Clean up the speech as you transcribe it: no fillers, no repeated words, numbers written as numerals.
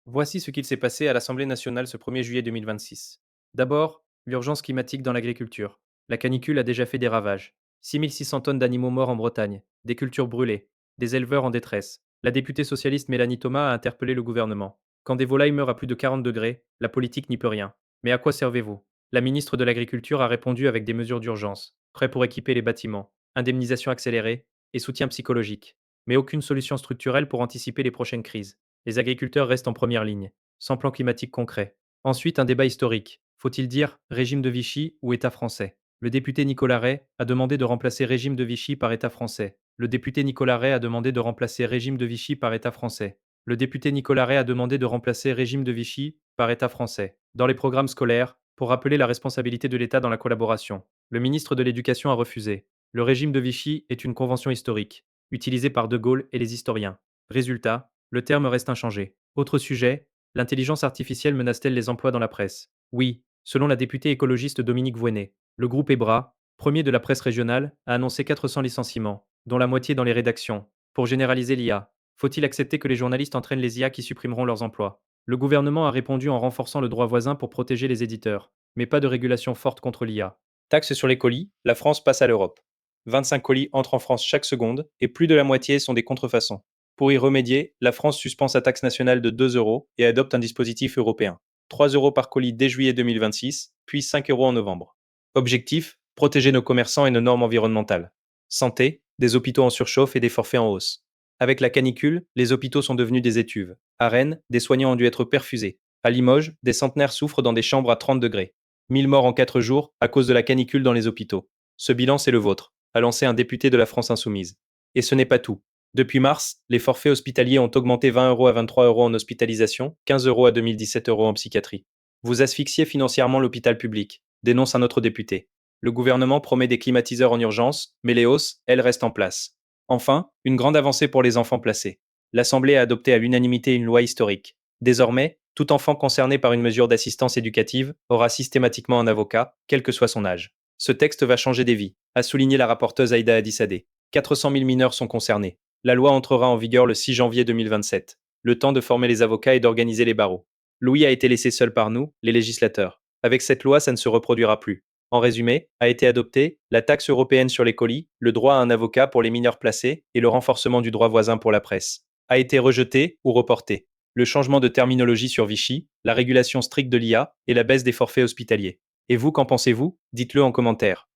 Voici ce qu'il s'est passé à l'Assemblée nationale ce 1er juillet 2026. D'abord, l'urgence climatique dans l'agriculture. La canicule a déjà fait des ravages. 6 600 tonnes d'animaux morts en Bretagne, des cultures brûlées, des éleveurs en détresse. La députée socialiste Mélanie Thomas a interpellé le gouvernement. Quand des volailles meurent à plus de 40 degrés, la politique n'y peut rien. Mais à quoi servez-vous? La ministre de l'Agriculture a répondu avec des mesures d'urgence, prêts pour équiper les bâtiments, indemnisation accélérée et soutien psychologique. Mais aucune solution structurelle pour anticiper les prochaines crises. Les agriculteurs restent en première ligne, sans plan climatique concret. Ensuite, un débat historique. Faut-il dire régime de Vichy ou État français? Le député Nicolas Ray a demandé de remplacer régime de Vichy par État français. Le député Nicolas Ray a demandé de remplacer régime de Vichy par État français. Le député Nicolas Ray a demandé de remplacer régime de Vichy par État français. Dans les programmes scolaires, pour rappeler la responsabilité de l'État dans la collaboration. Le ministre de l'Éducation a refusé. Le régime de Vichy est une convention historique, utilisée par De Gaulle et les historiens. Résultat, le terme reste inchangé. Autre sujet, l'intelligence artificielle menace-t-elle les emplois dans la presse? Oui, selon la députée écologiste Dominique Voynet. Le groupe EBRA, premier de la presse régionale, a annoncé 400 licenciements, dont la moitié dans les rédactions, pour généraliser l'IA. Faut-il accepter que les journalistes entraînent les IA qui supprimeront leurs emplois? Le gouvernement a répondu en renforçant le droit voisin pour protéger les éditeurs, mais pas de régulation forte contre l'IA. Taxe sur les colis, la France passe à l'Europe. 25 colis entrent en France chaque seconde, et plus de la moitié sont des contrefaçons. Pour y remédier, la France suspend sa taxe nationale de 2 euros et adopte un dispositif européen. 3 euros par colis dès juillet 2026, puis 5 euros en novembre. Objectif, protéger nos commerçants et nos normes environnementales. Santé, des hôpitaux en surchauffe et des forfaits en hausse. Avec la canicule, les hôpitaux sont devenus des étuves. À Rennes, des soignants ont dû être perfusés. À Limoges, des centenaires souffrent dans des chambres à 30 degrés. 1000 morts en 4 jours à cause de la canicule dans les hôpitaux. Ce bilan, c'est le vôtre, a lancé un député de la France insoumise. Et ce n'est pas tout. Depuis mars, les forfaits hospitaliers ont augmenté 20 euros à 23 euros en hospitalisation, 15 euros à 2017 euros en psychiatrie. Vous asphyxiez financièrement l'hôpital public, dénonce un autre député. Le gouvernement promet des climatiseurs en urgence, mais les hausses, elles, restent en place. Enfin, une grande avancée pour les enfants placés. L'Assemblée a adopté à l'unanimité une loi historique. Désormais, tout enfant concerné par une mesure d'assistance éducative aura systématiquement un avocat, quel que soit son âge. Ce texte va changer des vies, a souligné la rapporteuse Aïda Hadissadeh. 400 000 mineurs sont concernés. La loi entrera en vigueur le 6 janvier 2027. Le temps de former les avocats et d'organiser les barreaux. Louis a été laissé seul par nous, les législateurs. Avec cette loi, ça ne se reproduira plus. En résumé, a été adopté la taxe européenne sur les colis, le droit à un avocat pour les mineurs placés et le renforcement du droit voisin pour la presse. A été rejeté ou reporté. Le changement de terminologie sur Vichy, la régulation stricte de l'IA et la baisse des forfaits hospitaliers. Et vous, qu'en pensez-vous? Dites-le en commentaire.